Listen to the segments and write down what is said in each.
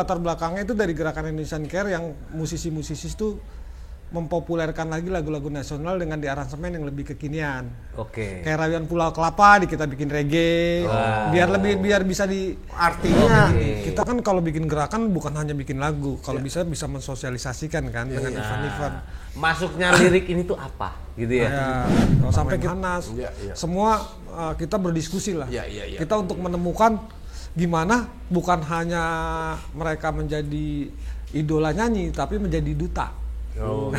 Latar belakangnya itu dari gerakan Indonesian Care yang musisi-musisi itu mempopulerkan lagi lagu-lagu nasional dengan diaransemen yang lebih kekinian. Oke. Kayak Rayuan Pulau Kelapa kita bikin reggae, biar bisa di Artinya kita kan kalau bikin gerakan bukan hanya bikin lagu, kalau bisa mensosialisasikan kan dengan event-event. Masuknya lirik ini tuh apa gitu ya? Kalau sampai panas, semua kita berdiskusi lah. Kita untuk menemukan gimana bukan hanya mereka menjadi idola nyanyi, tapi menjadi duta. Oh.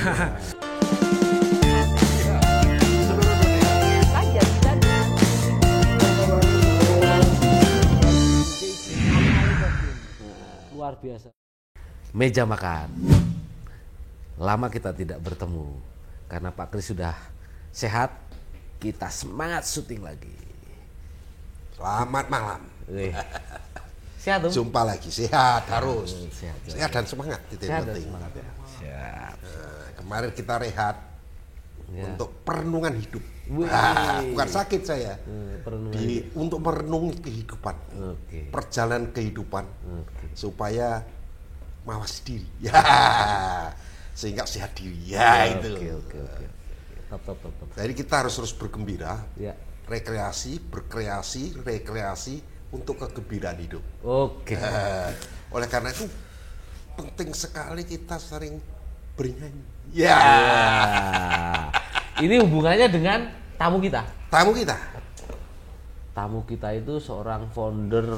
Luar biasa. Meja makan. Lama kita tidak bertemu karena Pak Kris sudah sehat. Kita semangat syuting lagi. selamat malam. Sehat tuh? Jumpa lagi, sehat harus. Sehat Dan semangat itu yang penting. Siap. Kemarin kita rehat untuk perenungan hidup. Bukan sakit saya. Untuk merenungi kehidupan. Perjalanan kehidupan. Supaya mawas diri. Sehingga sehat diri. Itu. Oke. Top. Jadi kita harus terus bergembira. Ya. Berkreasi untuk kegembiraan hidup. Oke. Oleh karena itu penting sekali kita sering bernyanyi. Ini hubungannya dengan tamu kita. Tamu kita itu seorang founder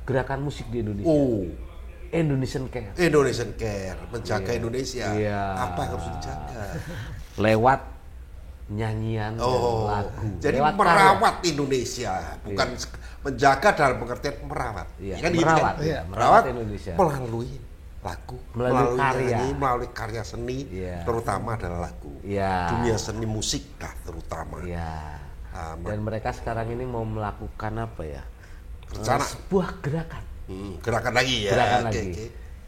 gerakan musik di Indonesia. Indonesian Care, menjaga Indonesia. Apa yang harus dijaga? Lewat nyanyian dan lagu. Jadi lewat merawat karya. Indonesia, bukan menjaga dalam pengertian merawat. Merawat Indonesia melalui lagu, melalui karya, melalui karya seni, terutama adalah lagu. Dunia seni musik terutama. Dan mereka sekarang ini mau melakukan apa ya? Rencana sebuah gerakan. Gerakan lagi ya.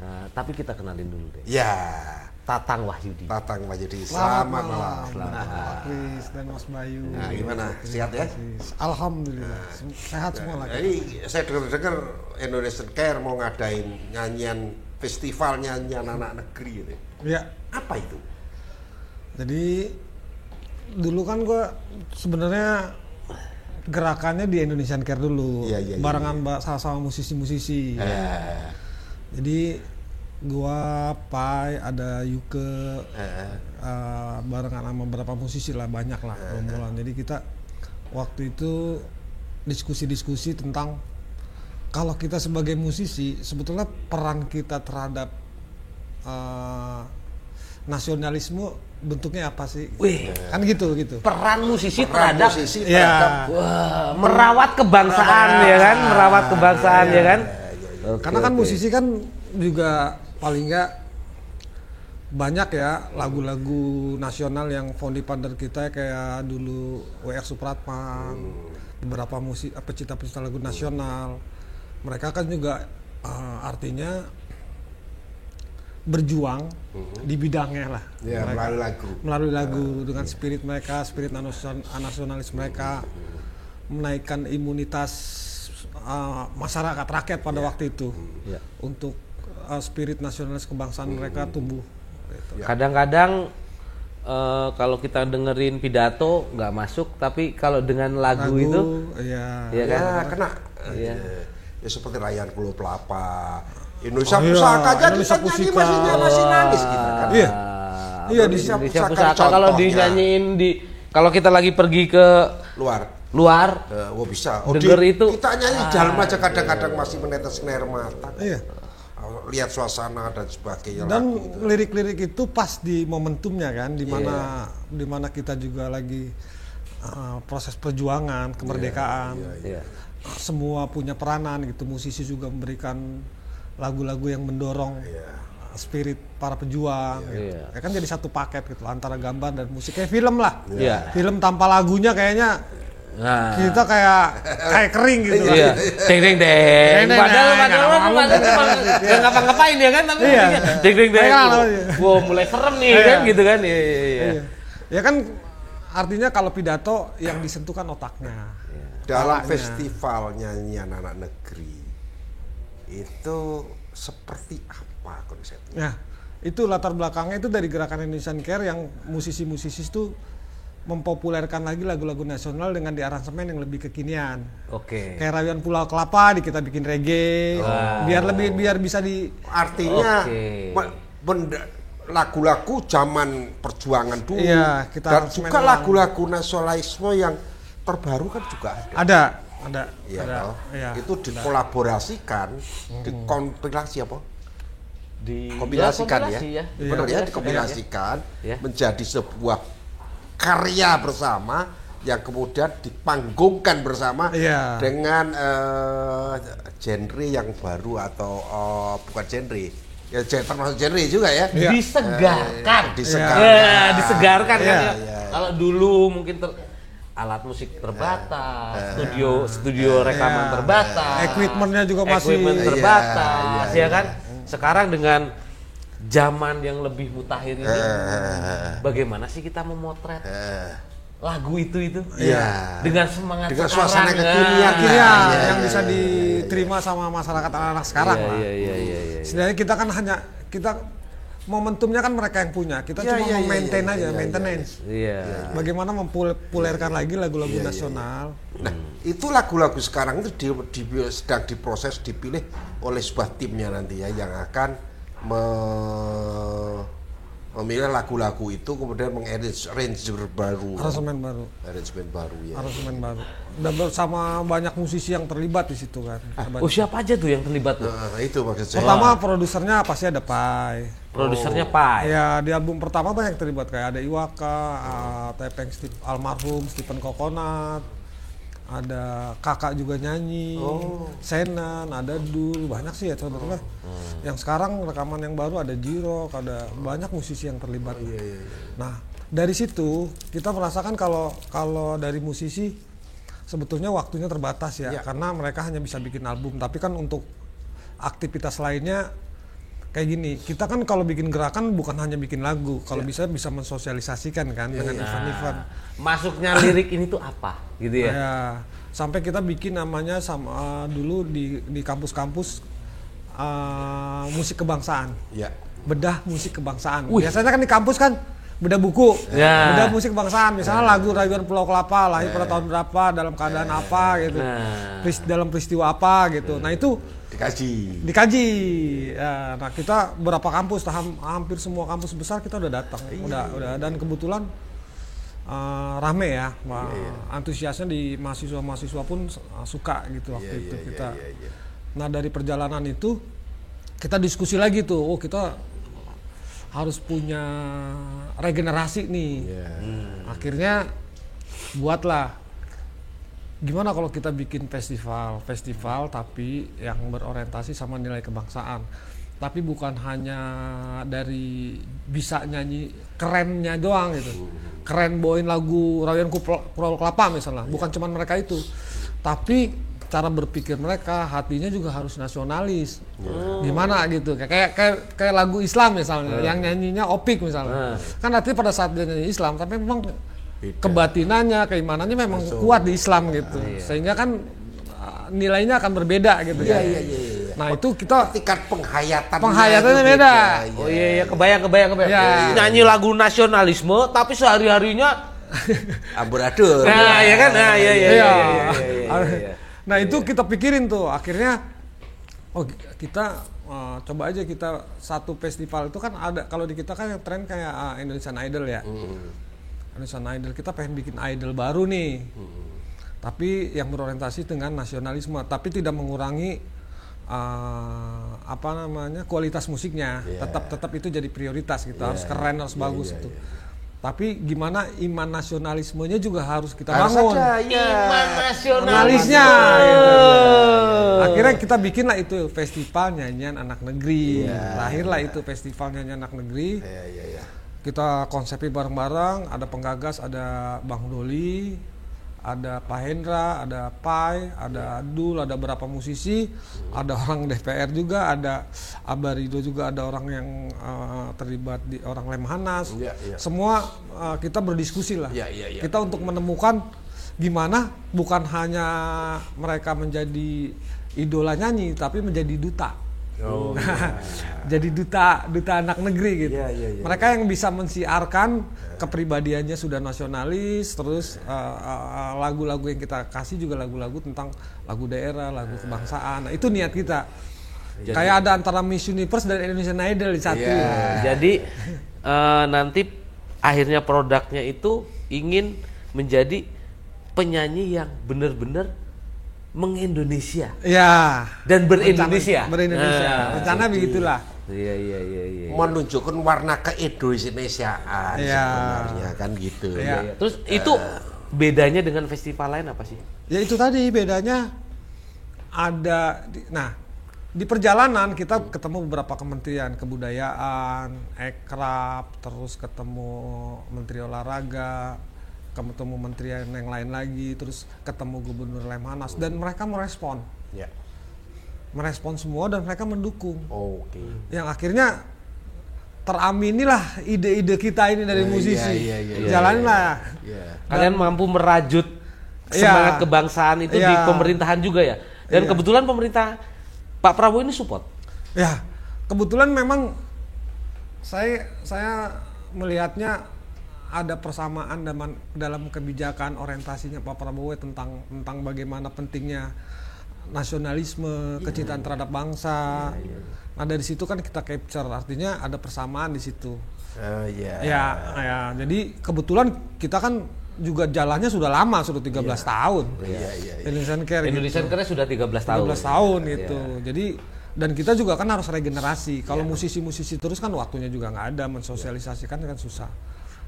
Nah, tapi kita kenalin dulu deh. Tatang Wahyudi. Selamat malam. Pak Kris dan Mas Bayu. Nah, gimana? Sehat ya? Alhamdulillah. Sehat semua lagi. Jadi saya dengar Indonesian Care mau ngadain nyanyian festival nyanyian anak negeri ini. Ya. Apa itu? Jadi dulu kan gue sebenarnya gerakannya di Indonesian Care dulu, barengan sama musisi-musisi. Jadi gua, Pai, ada Yuke, barengan sama beberapa musisi lah, banyak lah rombongan. Jadi kita waktu itu diskusi-diskusi tentang kalau kita sebagai musisi sebetulnya peran kita terhadap nasionalisme bentuknya apa sih? Kan gitu. Peran musisi terhadap merawat kebangsaan merawat kebangsaan ya kan. Karena kan musisi kan juga paling nggak banyak ya lagu-lagu nasional yang founding father kita kayak dulu W.R. Supratman, beberapa pecinta-pecinta lagu nasional. Mereka kan juga artinya berjuang di bidangnya lah, melalui lagu dengan spirit mereka, spirit nasionalis mereka, menaikkan imunitas masyarakat rakyat pada waktu itu untuk spirit nasionalis kebangsaan mereka tumbuh. Kadang-kadang kalau kita dengerin pidato nggak masuk, tapi kalau dengan lagu itu, kena. Ya seperti Rayuan Pulau Kelapa. Indonesia Pusaka aja kita nyanyi masih nangis kita kan. Indonesia Pusaka kalau dinyanyiin kalau kita lagi pergi ke luar bisa. Denger itu kita nyanyi dalam aja kadang-kadang masih menetes air mata. Lihat suasana dan sebagainya. Dan lirik-lirik itu pas di momentumnya kan, di mana kita juga lagi proses perjuangan kemerdekaan. Semua punya peranan gitu. Musisi juga memberikan lagu-lagu yang mendorong spirit para pejuang. Ya kan jadi satu paket gitu antara gambar dan musik, kayak film lah. Film tanpa lagunya kayaknya kita kayak kering gitu. Deng. Padahal nggak ngapa-ngapain ya kan, tapi deng. Wow, mulai serem nih kan gitu kan. Ya kan artinya kalau pidato yang disentuh kan otaknya. dalam festival nyanyian anak negeri itu seperti apa konsepnya? Nah, itu latar belakangnya itu dari Gerakan Indonesian Care yang musisi-musisi itu mempopulerkan lagi lagu-lagu nasional dengan diaransemen yang lebih kekinian. Oke. Kayak Rayuan Pulau Kelapa kita bikin reggae, biar bisa di. Artinya lagu-lagu zaman perjuangan dulu, iya, kita dan juga lagu-lagu nasionalisme yang terbaru kan juga ada. Ada. Ya. Itu dikolaborasikan, dikompilasi apa? Kompilasikan ya. Benar ya, dikompilasikan menjadi sebuah karya bersama yang kemudian dipanggungkan bersama dengan genre yang baru atau bukan genre. Ya termasuk genre juga ya. Disegarkan. Disegarkan kan ya. Kalau dulu mungkin alat musik terbatas, studio rekaman terbatas, equipmentnya juga masih terbatas, ya kan? Sekarang dengan zaman yang lebih mutakhir ini, bagaimana sih kita memotret lagu itu? Dengan semangat, dengan suasana kekinian yang bisa diterima sama masyarakat anak-anak sekarang lah. Sebenarnya kita kan momentumnya kan mereka yang punya, kita cuma memaintain aja, maintenance. Bagaimana mempopulerkan lagi lagu-lagu nasional. Nah, itu lagu-lagu sekarang itu sedang diproses, dipilih oleh sebuah timnya nanti ya, yang akan memilih lagu-lagu itu, kemudian aransemen baru. Dan bersama banyak musisi yang terlibat di situ kan. Siapa aja tuh yang terlibat tuh? Itu maksud saya. Pertama produsernya pasti ada Pai. Produsernya Pai. Ya, di album pertama banyak terlibat, kayak ada Iwaka, Tepeng almarhum Stephen Coconut, ada kakak juga nyanyi, Senan, ada Dul, banyak sih ya sebetulnya. Yang sekarang rekaman yang baru ada Jirok, ada banyak musisi yang terlibat. Nah, dari situ kita merasakan kalau dari musisi sebetulnya waktunya terbatas ya, karena mereka hanya bisa bikin album. Tapi kan untuk aktivitas lainnya kayak gini, kita kan kalau bikin gerakan bukan hanya bikin lagu, kalau bisa mensosialisasikan kan dengan event-event. Masuknya lirik ini tuh apa, gitu ya? Sampai kita bikin namanya dulu di kampus-kampus musik kebangsaan, bedah musik kebangsaan. Biasanya kan di kampus kan bedah buku, bedah musik kebangsaan, misalnya lagu Rayuan Pulau Kelapa lahir pada tahun berapa, dalam keadaan apa gitu, dalam peristiwa apa gitu. Nah itu dikaji. Nah kita berapa kampus, hampir semua kampus besar kita udah datang, udah dan kebetulan rame ya, antusiasnya di mahasiswa pun suka gitu waktu itu kita. Nah dari perjalanan itu kita diskusi lagi tuh, kita harus punya regenerasi nih. Akhirnya buatlah, gimana kalau kita bikin festival tapi yang berorientasi sama nilai kebangsaan. Tapi bukan hanya dari bisa nyanyi kerennya doang gitu. Keren bawain lagu Rayuan Pulau Kelapa misalnya, bukan cuma mereka itu. Tapi cara berpikir mereka, hatinya juga harus nasionalis. Gimana gitu, kayak lagu Islam misalnya, yang nyanyinya Opik misalnya. Kan artinya pada saat dia nyanyi Islam, tapi memang kebatinannya, keimanannya memang kuat di Islam gitu. Sehingga kan nilainya akan berbeda gitu. Nah itu kita tingkat penghayatannya beda. Kebayang. Nyanyi lagu nasionalisme, tapi sehari-harinya amburadul. Nah itu kita pikirin tuh, akhirnya kita coba aja kita satu festival itu kan ada, kalau di kita kan yang tren kayak Indonesian Idol ya. Indonesian Idol, kita pengen bikin idol baru nih. Tapi yang berorientasi dengan nasionalisme, tapi tidak mengurangi kualitas musiknya. Tetap itu jadi prioritas, kita harus keren, harus bagus itu. Tapi gimana iman nasionalismenya juga harus kita bangun. Iman nasionalisnya. Akhirnya kita bikinlah itu festival nyanyian anak negeri. Lahirlah itu festival nyanyian anak negeri. Kita konsepnya bareng-bareng. Ada penggagas, ada Bang Doli, ada Pak Hendra, ada Pai, ada Dul, ada beberapa musisi, ada orang DPR juga, ada Abarido juga, ada orang yang terlibat di orang Lemhanas. Semua kita berdiskusi lah. Kita untuk menemukan gimana bukan hanya mereka menjadi idola nyanyi tapi menjadi duta. Jadi duta anak negeri gitu. Mereka yang bisa mensiarkan kepribadiannya sudah nasionalis, terus lagu-lagu yang kita kasih juga lagu-lagu tentang lagu daerah, lagu kebangsaan. Nah, itu niat kita. Kayak ada antara Miss Universe dan Indonesian Idol di satu. Jadi nanti akhirnya produknya itu ingin menjadi penyanyi yang benar-benar mengindonesia. Ya. Dan berindonesia. Rencana begitulah. Iya. Menunjukkan warna keindonesiaan sebenarnya kan gitu. Iya. Terus itu bedanya dengan festival lain apa sih? Ya itu tadi bedanya ada di perjalanan kita ketemu beberapa kementerian kebudayaan, Ekrab, terus ketemu Menteri Olahraga, ketemu menteri yang lain lagi, terus ketemu Gubernur Lemhanas dan mereka merespon. Merespon semua dan mereka mendukung. Yang akhirnya teraminilah ide-ide kita ini dari musisi. Jalaninlah. Kalian mampu merajut semangat kebangsaan itu di pemerintahan juga ya. Dan kebetulan pemerintah Pak Prabowo ini support. Ya, kebetulan memang saya melihatnya ada persamaan dalam kebijakan orientasinya Pak Prabowo tentang bagaimana pentingnya nasionalisme, kecintaan terhadap bangsa. Nah dari situ kan kita capture, artinya ada persamaan di situ. Jadi kebetulan kita kan juga jalannya sudah lama, sudah 13 tahun. Indonesian Care sudah 13 tahun. 13 tahun gitu. Jadi dan kita juga kan harus regenerasi. Kalau musisi-musisi terus kan waktunya juga nggak ada, mensosialisasikan kan susah.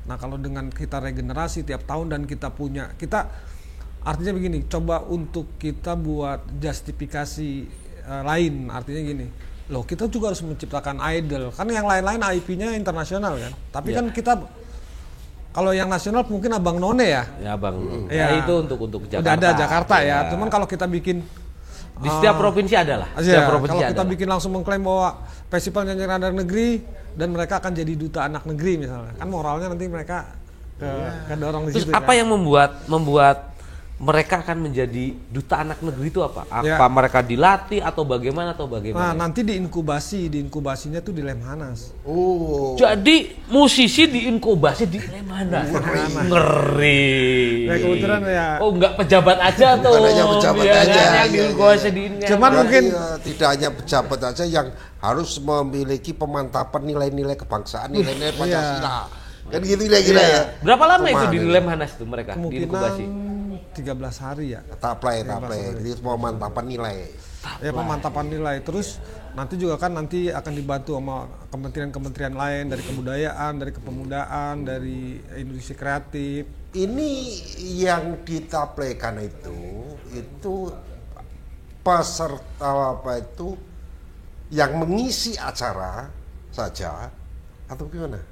Nah kalau dengan kita regenerasi tiap tahun dan kita artinya begini, coba untuk kita buat justifikasi lain, artinya gini, loh kita juga harus menciptakan idol, kan yang lain-lain IP-nya internasional kan, tapi kan kita kalau yang nasional mungkin Abang None ya. Ya Abang. Itu untuk Jakarta. Udah ada Jakarta ya. Cuman kalau kita bikin di setiap provinsi ada lah. Kalau kita bikin langsung mengklaim bahwa festival nyanyi radar negeri dan mereka akan jadi duta anak negeri misalnya, kan moralnya nanti mereka kedorong di situ. Terus apa yang membuat mereka akan menjadi duta anak negeri itu apa? Apa mereka dilatih atau bagaimana? Nah nanti diinkubasinya tuh di Lemhanas. Jadi musisi diinkubasi di Lemhanas. Ngeri. Ya kebetulan ya. Nggak pejabat aja tuh. Bukan hanya pejabat aja. Yang diinkubasi di Cuman mungkin tidak hanya pejabat aja yang harus memiliki pemantapan nilai-nilai kebangsaan, nilai-nilai Pancasila. Kan gitu kira-kira ya. Berapa lama itu di Lemhanas tuh mereka diinkubasi? 13 hari ya. Taplay. Jadi pemantapan nilai. Pemantapan nilai. Terus nanti juga kan akan dibantu sama kementerian-kementerian lain, dari kebudayaan, dari kepemudaan, dari industri kreatif. Ini yang ditaplaykan itu peserta yang mengisi acara saja atau gimana?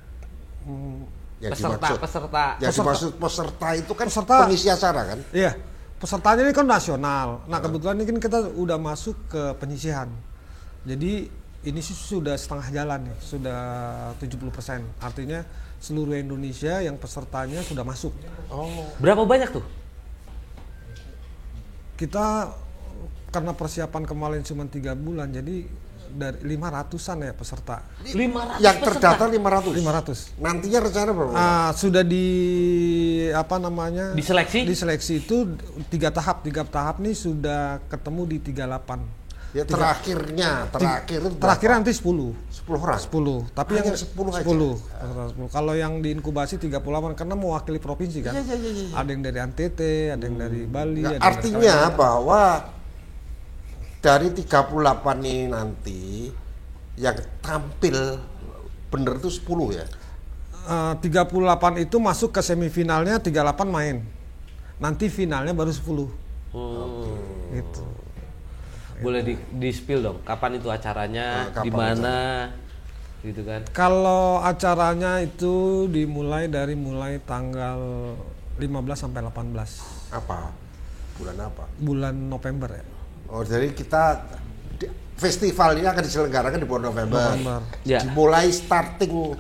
Peserta itu kan pengisi acara kan? Iya, pesertanya ini kan nasional. Nah kebetulan ini kan kita udah masuk ke penyisihan. Jadi ini sih sudah setengah jalan nih, sudah 70%. Artinya seluruh Indonesia yang pesertanya sudah masuk. Berapa banyak tuh? Kita karena persiapan kemarin cuma 3 bulan, jadi dari 500-an ya peserta. 500 yang terdaftar 500. Nantinya rencana berapa? Sudah diseleksi itu 3 tahap. 3 tahap nih sudah ketemu di 38. Ya terakhir nanti 10 orang. 10. Tapi yang 10. Kalau yang diinkubasi 38 karena mewakili provinsi kan. Ada yang dari NTT, ada yang dari Bali, artinya bahwa dari 38 ini nanti yang tampil bener itu 10 ya? 38 itu masuk ke semifinalnya, 38 main. Nanti finalnya baru 10. Gitu. Boleh di-spill dong, kapan itu acaranya, di mana gitu kan? Kalau acaranya itu mulai tanggal 15 sampai 18. Apa? Bulan apa? Bulan November ya. Jadi festival ini akan diselenggarakan di bulan November. Ya. Dimulai starting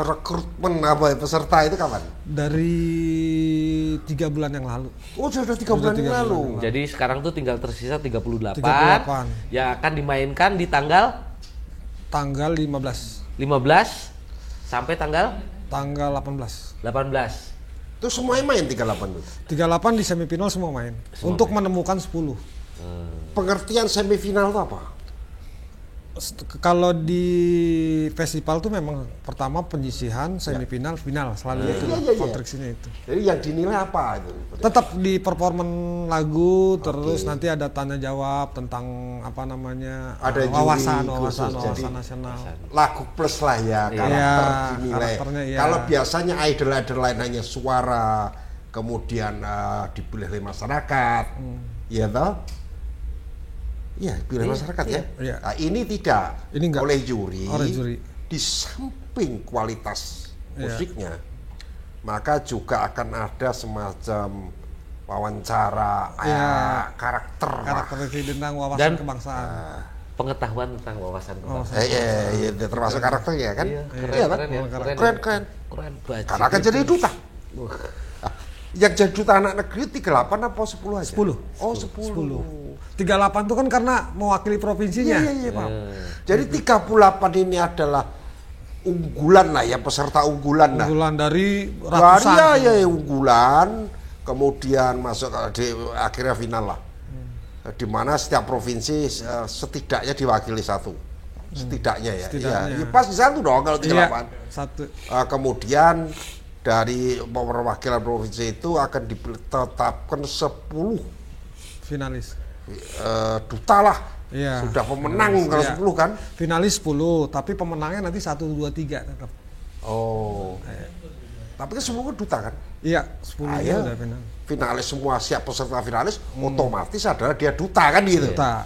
rekrutmen peserta itu kapan? Dari 3 bulan yang lalu. Oh, sudah 3 bulan yang lalu. Jadi sekarang tuh tinggal tersisa 38 yang akan dimainkan di tanggal 15 sampai tanggal 18. Itu semuanya main 38 tuh. 38 di semifinal semua main. Untuk menemukan 10. Pengertian semifinal itu apa? Kalau di festival tuh memang pertama penyisihan, semifinal, final selalu itu konstruksinya itu. Jadi yang dinilai apa itu? Tetap di performan lagu, terus nanti ada tanya jawab tentang apa namanya wawasan nasional. Lagu plus lah ya karakter dinilai. Kalau biasanya idol lain hanya suara, kemudian dipilih oleh masyarakat, ya toh? Iya, pilih masyarakat ya. Nah, ini tidak, ini oleh juri. Di samping kualitas musiknya, maka juga akan ada semacam wawancara karakter tentang wawasan kebangsaan. Pengetahuan tentang wawasan kebangsaan. Termasuk karakter ya kan? Keren. Karena akan jadi duta. Yang jadi duta anak negeri 38 apa 10 aja? 10. Oh, 10. 38 itu kan karena mewakili provinsinya. Iya, Pak. Jadi 38 ini adalah unggulan lah ya, peserta unggulan lah. Unggulan dari ratusan. Unggulan, kemudian masuk di akhirnya final lah. Di mana setiap provinsi setidaknya diwakili satu. Setidaknya ya. Iya, pasti satu dong kalau 38. Satu. Kemudian dari perwakilan provinsi itu akan ditetapkan 10 finalis. Duta lah. Sudah pemenang finalis, kalau 10 kan. Finalis 10, tapi pemenangnya nanti 1, 2, 3 tetap. Oh. Tapi kan semua duta kan? Iya, 10 udah finalis. Finalis semua siap peserta finalis, otomatis adalah dia duta kan gitu. Duta.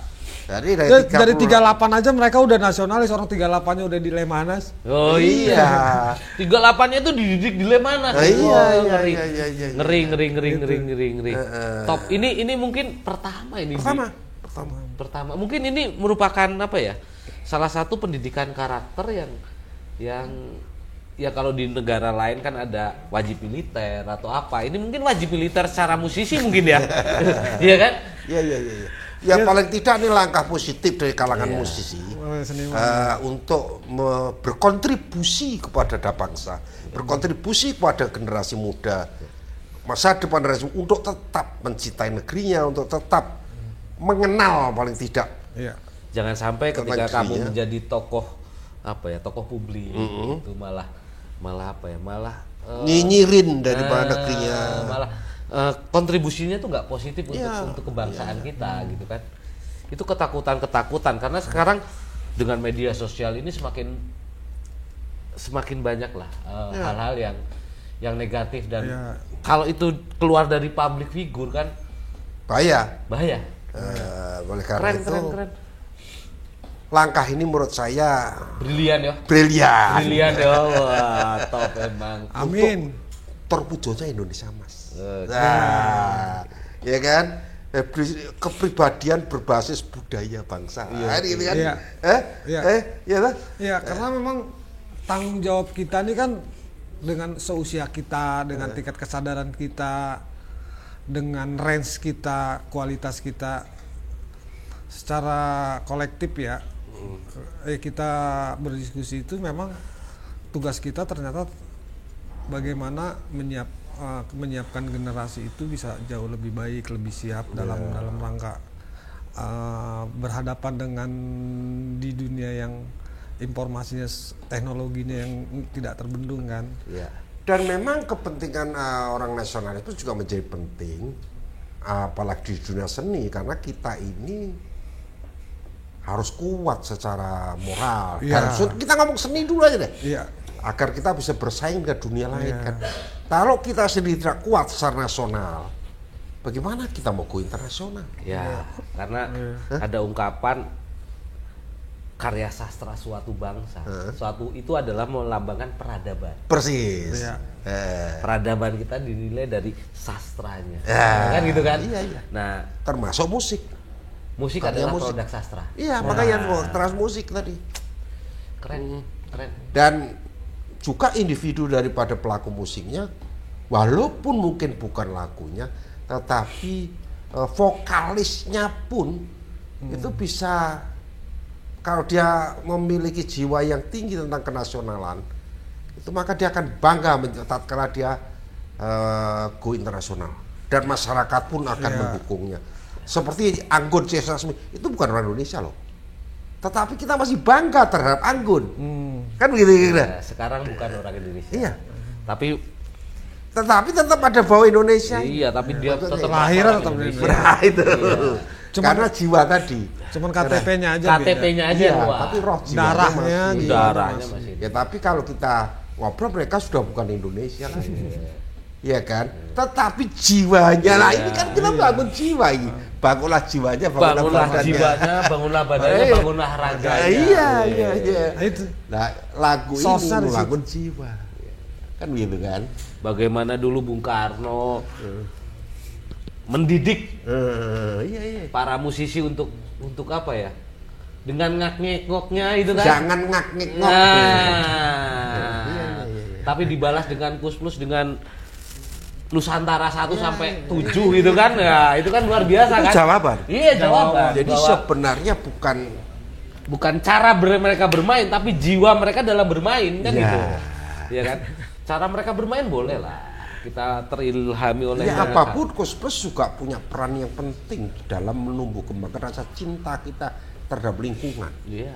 Jadi dari 38 aja mereka udah nasionalis, orang 38-nya udah di Lemanas. Oh iya. 38-nya tuh dididik di Lemanas. Ngeri. Top. Ini mungkin pertama ini. Pertama. Mungkin ini merupakan apa ya? Salah satu pendidikan karakter yang ya kalau di negara lain kan ada wajib militer atau apa. Ini mungkin wajib militer secara musisi mungkin ya. Iya kan? Iya. Ya paling tidak ini langkah positif dari kalangan musisi untuk berkontribusi kepada bangsa, berkontribusi kepada generasi muda, masa depan generasi untuk tetap mencintai negerinya, untuk tetap mengenal paling tidak. Jangan sampai ketika kamu menjadi tokoh publik itu malah nyinyirin daripada negerinya. Kontribusinya tuh nggak positif untuk kebangsaan kita gitu kan. Itu ketakutan karena sekarang dengan media sosial ini semakin banyak lah hal-hal yang negatif dan kalau itu keluar dari public figure kan bahaya. Oleh karena keren. Langkah ini menurut saya brilian ya. Wah, top emang. Amin. Terwujudnya Indonesia Mas. Nah, ya kan, kepribadian berbasis budaya bangsa. Gitu kan? Karena memang tanggung jawab kita ini kan dengan seusia kita, dengan tingkat kesadaran kita, dengan range kita, kualitas kita, secara kolektif ya, kita berdiskusi itu memang tugas kita ternyata bagaimana menyiapkan generasi itu bisa jauh lebih baik, lebih siap dalam rangka berhadapan dengan di dunia yang informasinya, teknologinya yang tidak terbendung kan. Dan memang kepentingan orang nasional itu juga menjadi penting, apalagi di dunia seni, karena kita ini harus kuat secara moral. Dan kita ngomong seni dulu aja deh. Agar kita bisa bersaing ke dunia lain kan. Kalau kita sendiri tidak kuat secara nasional, bagaimana kita mau go internasional? Karena ada ungkapan karya sastra suatu bangsa, suatu itu adalah melambangkan peradaban. Persis. Peradaban kita dinilai dari sastranya, kan gitu kan? Nah, termasuk musik. Musik adalah produk sastra. Makanya terus musik tadi. Keren. Dan juga individu daripada pelaku musiknya walaupun mungkin bukan lagunya, tetapi vokalisnya pun itu bisa, kalau dia memiliki jiwa yang tinggi tentang kenasionalan, itu maka dia akan bangga tatkala dia go internasional, dan masyarakat pun akan mendukungnya. Seperti Anggun C. Sasmi itu bukan orang Indonesia loh, tetapi kita masih bangga terhadap Anggun, kan begitu kira. Sekarang bukan orang Indonesia. Iya. Tetapi tetap ada bau Indonesia. Iya, tapi dia tetap lahir tetap Indonesia. Nah, itu. Iya. Karena jiwa tadi. Cuman KTP-nya aja. KTP-nya aja. Iya, tapi roh darahnya masih. Ya tapi kalau kita ngobrol mereka sudah bukan Indonesia lagi. Iya kan? Tetapi jiwanya lah, ini kan kita bangun jiwa ini. Bangunlah jiwanya, bangunlah jiwanya, bangunlah badannya, bangunlah raganya. Iya. Itu. Nah, lagu ini membangun jiwa. Kan begitu kan? Bagaimana dulu Bung Karno mendidik para musisi untuk apa ya? Dengan ngak-ngek-ngoknya itu kan? Jangan ngak-ngek-ngok. Tapi dibalas dengan plus dengan Nusantara 1 sampai 7 gitu kan. Ya, itu kan luar biasa kan? Jawaban. Iya, jawaban. Jadi sebenarnya bukan cara mereka bermain, tapi jiwa mereka dalam bermain kan gitu. Iya kan? Cara mereka bermain boleh lah. Kita terilhami oleh ya, apapun Koes Plus juga punya peran yang penting dalam menumbuh kembangkan rasa cinta kita terhadap lingkungan. Iya.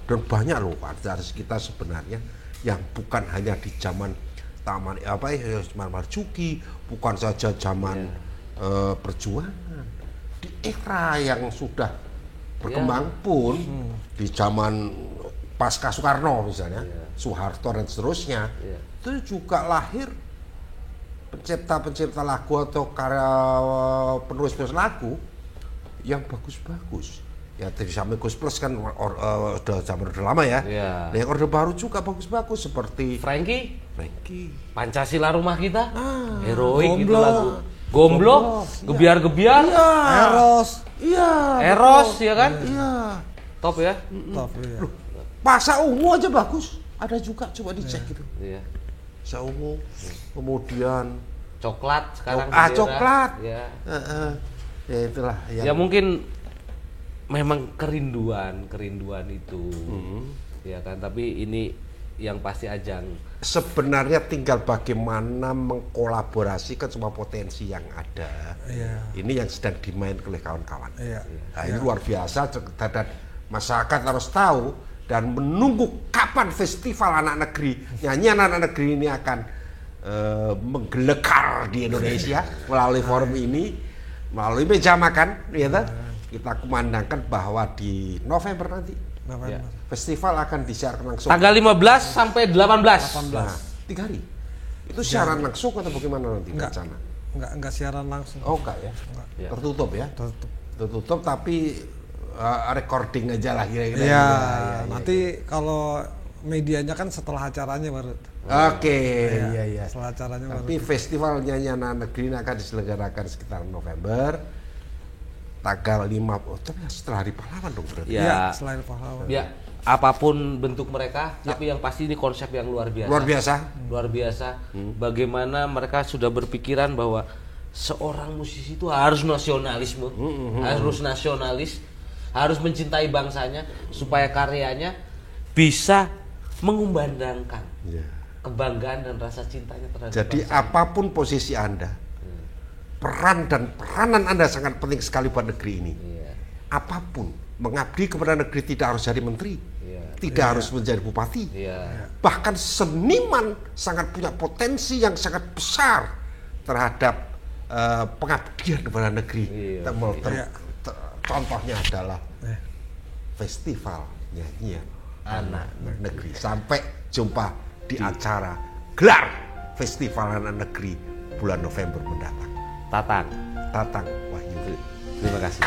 Dan banyak loh artis kita sebenarnya yang bukan hanya di zaman Taman Marzuki, bukan saja zaman perjuangan, di era yang sudah berkembang pun di zaman pasca Soekarno misalnya, Soeharto dan seterusnya, itu juga lahir pencipta lagu atau karya penulis lagu yang bagus-bagus. Ya dari sampai Koes Plus kan udah zaman udah lama ya. Nah, yang orde baru juga bagus-bagus seperti Frankie, Pancasila Rumah Kita, Heroik gitu lagu. Gomblo, Gebiar-gebiar, Eros ya kan? Iya. Top ya? Top ya. Pasar Ungu aja bagus. Ada juga, coba dicek gitu. Iya. Pasar Ungu. Kemudian Coklat sekarang. Coklat. Ya. Ya itulah yang... Ya mungkin memang kerinduan itu. Ya kan, tapi ini yang pasti ajang. Sebenarnya tinggal bagaimana mengkolaborasikan semua potensi yang ada. Ini yang sedang dimainkan oleh kawan-kawan. Nah, ini luar biasa, dan masyarakat harus tahu dan menunggu kapan festival anak negeri, nyanyian anak negeri ini akan menggelekar di Indonesia melalui forum ini, melalui meja makan, kita kumandangkan bahwa di November nanti festival akan disiarkan langsung. Tanggal 15 sampai 18. Nah, 3 hari. Itu siaran langsung atau bagaimana nanti? Enggak siaran langsung. Oh, enggak ya? Tertutup ya? Tertutup tapi recording aja lah kira-kira. Iya, nanti kalau medianya kan setelah acaranya baru. Oke, iya. Setelah acaranya baru. Tapi festival nyanyian anak negeri akan diselenggarakan sekitar November. Tanggal 5, tapi setelah Hari Pahlawan dong berarti. Ya, setelah Hari Pahlawan. Ya, apapun bentuk mereka, tapi yang pasti ini konsep yang luar biasa. Luar biasa. Bagaimana mereka sudah berpikiran bahwa seorang musisi itu harus nasionalisme, harus nasionalis, harus mencintai bangsanya supaya karyanya bisa mengumandangkan kebanggaan dan rasa cintanya terhadap Jadi bangsanya. Apapun posisi Anda, peran dan peranan Anda sangat penting sekali buat negeri ini. Apapun, mengabdi kepada negeri tidak harus jadi menteri, tidak harus menjadi bupati. Bahkan seniman sangat punya potensi yang sangat besar terhadap pengabdian kepada negeri. Contohnya adalah festival nyanyian anak negeri. Sampai jumpa di acara gelar festival anak negeri bulan November mendatang. Tatang Wahyu. Terima kasih.